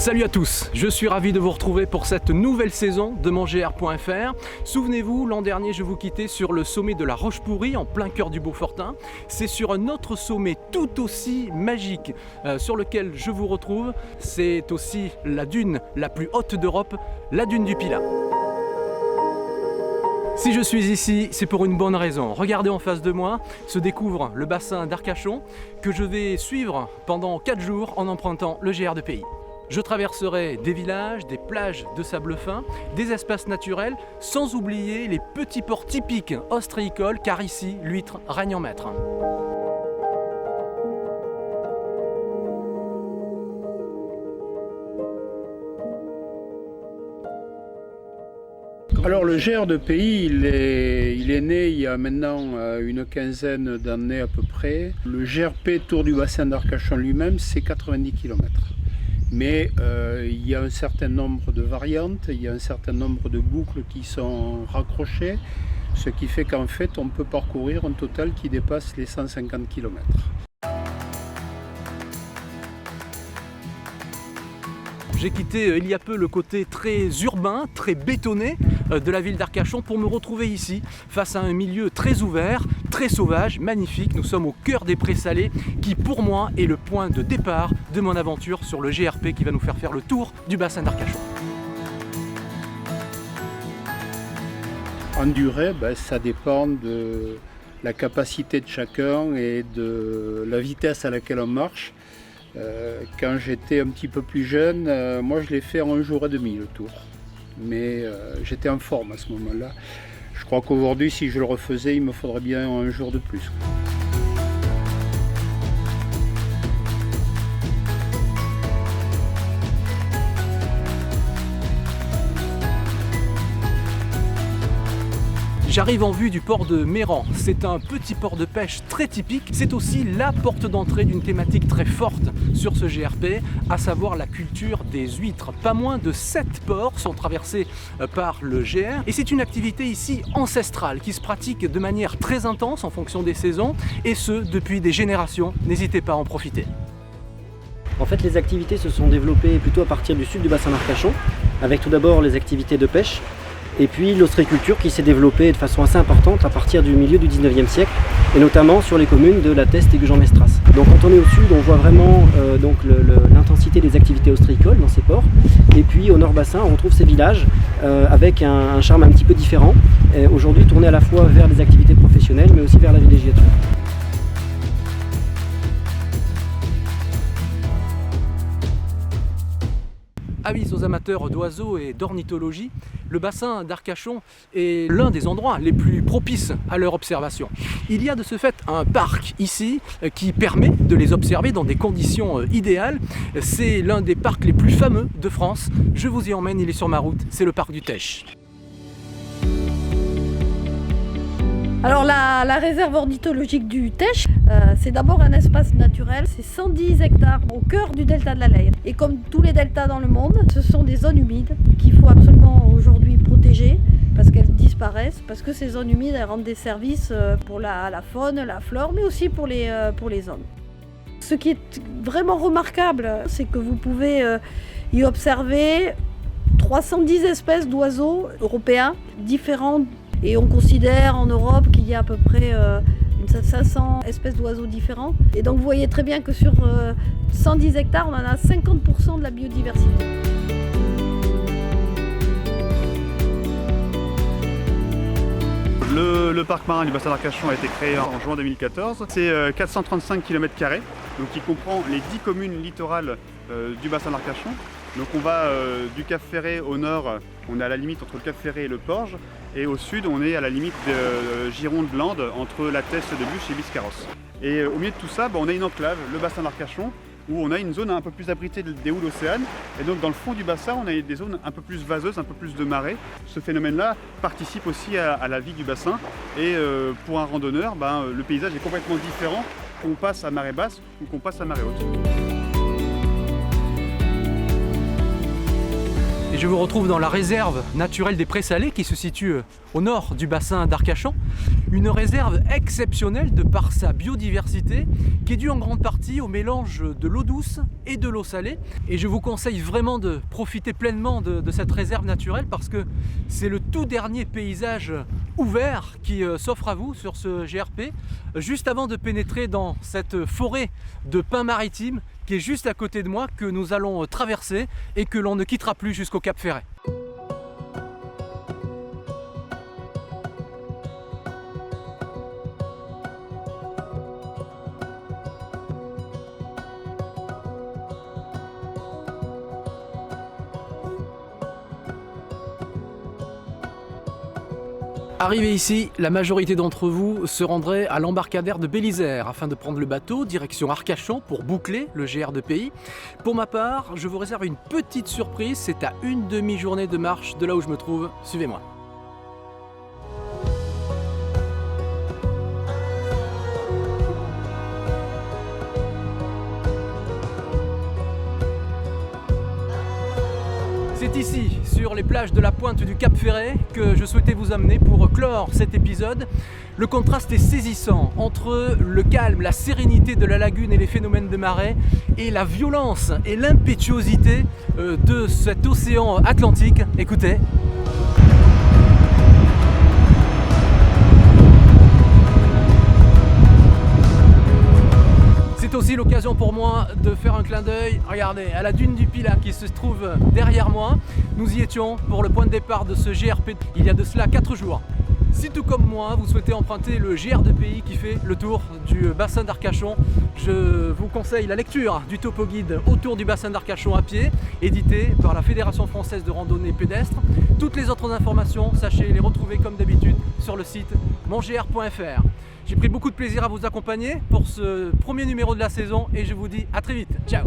Salut à tous, je suis ravi de vous retrouver pour cette nouvelle saison de mongr.fr. Souvenez-vous, l'an dernier je vous quittais sur le sommet de la Roche-Pourrie en plein cœur du Beaufortain. C'est sur un autre sommet tout aussi magique sur lequel je vous retrouve. C'est aussi la dune la plus haute d'Europe, la dune du Pilat. Si je suis ici, c'est pour une bonne raison. Regardez en face de moi, se découvre le bassin d'Arcachon que je vais suivre pendant 4 jours en empruntant le GR de Pays. Je traverserai des villages, des plages de sable fin, des espaces naturels, sans oublier les petits ports typiques ostréicoles, car ici, l'huître règne en maître. Alors le GR de Pays, il est né il y a maintenant une quinzaine d'années à peu près. Le GRP Tour du bassin d'Arcachon lui-même, c'est 90 km. Mais il y a un certain nombre de variantes, il y a un certain nombre de boucles qui sont raccrochées, ce qui fait qu'en fait on peut parcourir un total qui dépasse les 150 km. J'ai quitté il y a peu le côté très urbain, très bétonné de la ville d'Arcachon pour me retrouver ici, face à un milieu très ouvert, très sauvage, magnifique. Nous sommes au cœur des prés salés qui pour moi est le point de départ de mon aventure sur le GRP qui va nous faire le tour du bassin d'Arcachon. En durée, ça dépend de la capacité de chacun et de la vitesse à laquelle on marche. Quand j'étais un petit peu plus jeune, moi je l'ai fait en 1 jour et demi le tour. Mais j'étais en forme à ce moment-là. Je crois qu'aujourd'hui, si je le refaisais, il me faudrait bien 1 jour de plus. J'arrive en vue du port de Méran. C'est un petit port de pêche très typique. C'est aussi la porte d'entrée d'une thématique très forte sur ce GRP, à savoir la culture des huîtres. Pas moins de 7 ports sont traversés par le GR. Et c'est une activité ici ancestrale qui se pratique de manière très intense en fonction des saisons, et ce depuis des générations. N'hésitez pas à en profiter. En fait, les activités se sont développées plutôt à partir du sud du bassin d'Arcachon, avec tout d'abord les activités de pêche, et puis l'ostréiculture qui s'est développée de façon assez importante à partir du milieu du 19e siècle, et notamment sur les communes de La Teste et Gujan-Mestras. Donc quand on est au sud, on voit vraiment l'intensité des activités ostréicoles dans ces ports, et puis au nord bassin, on retrouve ces villages avec un charme un petit peu différent, aujourd'hui tournés à la fois vers les activités professionnelles, mais aussi vers la villégiature. Avis aux amateurs d'oiseaux et d'ornithologie, le bassin d'Arcachon est l'un des endroits les plus propices à leur observation. Il y a de ce fait un parc ici qui permet de les observer dans des conditions idéales. C'est l'un des parcs les plus fameux de France. Je vous y emmène, il est sur ma route, c'est le parc du Teche. Alors la réserve ornithologique du Teche, c'est d'abord un espace naturel, c'est 110 hectares au cœur du delta de la Leyre. Et comme tous les deltas dans le monde, ce sont des zones humides qu'il faut absolument aujourd'hui protéger parce qu'elles disparaissent, parce que ces zones humides elles rendent des services pour la faune, la flore, mais aussi pour les hommes. Ce qui est vraiment remarquable, c'est que vous pouvez y observer 310 espèces d'oiseaux européens différents. Et on considère en Europe qu'il y a à peu près 500 espèces d'oiseaux différents. Et donc vous voyez très bien que sur 110 hectares, on en a 50% de la biodiversité. Le parc marin du bassin d'Arcachon a été créé en juin 2014. C'est 435 km², donc qui comprend les 10 communes littorales du bassin d'Arcachon. Donc on va du Cap Ferré au nord, on est à la limite entre le Cap Ferré et le Porge, et au sud on est à la limite de Gironde-Lande entre La Teste de Buch et Biscarrosse. Et au milieu de tout ça, on a une enclave, le bassin d'Arcachon, où on a une zone un peu plus abritée des hauts d'Océane. Et donc dans le fond du bassin, on a des zones un peu plus vaseuses, un peu plus de marée. Ce phénomène-là participe aussi à la vie du bassin. Et pour un randonneur, le paysage est complètement différent qu'on passe à marée basse ou qu'on passe à marée haute. Et je vous retrouve dans la réserve naturelle des Prés Salés qui se situe au nord du bassin d'Arcachon. Une réserve exceptionnelle de par sa biodiversité qui est due en grande partie au mélange de l'eau douce et de l'eau salée. Et je vous conseille vraiment de profiter pleinement de cette réserve naturelle parce que c'est le tout dernier paysage ouvert qui s'offre à vous sur ce GRP juste avant de pénétrer dans cette forêt de pins maritimes qui est juste à côté de moi, que nous allons traverser et que l'on ne quittera plus jusqu'au Cap Ferret. Arrivé ici, la majorité d'entre vous se rendrait à l'embarcadère de Bélisère afin de prendre le bateau direction Arcachon pour boucler le GR de pays. Pour ma part, je vous réserve une petite surprise, c'est à une demi-journée de marche de là où je me trouve. Suivez-moi. C'est ici, sur les plages de la pointe du Cap Ferret, que je souhaitais vous amener pour clore cet épisode. Le contraste est saisissant entre le calme, la sérénité de la lagune et les phénomènes de marée et la violence et l'impétuosité de cet océan Atlantique. Écoutez. C'est aussi l'occasion pour moi de faire un clin d'œil, regardez, à la dune du Pilat qui se trouve derrière moi. Nous y étions pour le point de départ de ce GRP il y a de cela 4 jours. Si tout comme moi, vous souhaitez emprunter le GR de pays qui fait le tour du bassin d'Arcachon, je vous conseille la lecture du topo guide autour du bassin d'Arcachon à pied, édité par la Fédération française de randonnée pédestre. Toutes les autres informations, sachez les retrouver comme d'habitude sur le site mongr.fr. J'ai pris beaucoup de plaisir à vous accompagner pour ce premier numéro de la saison et je vous dis à très vite. Ciao!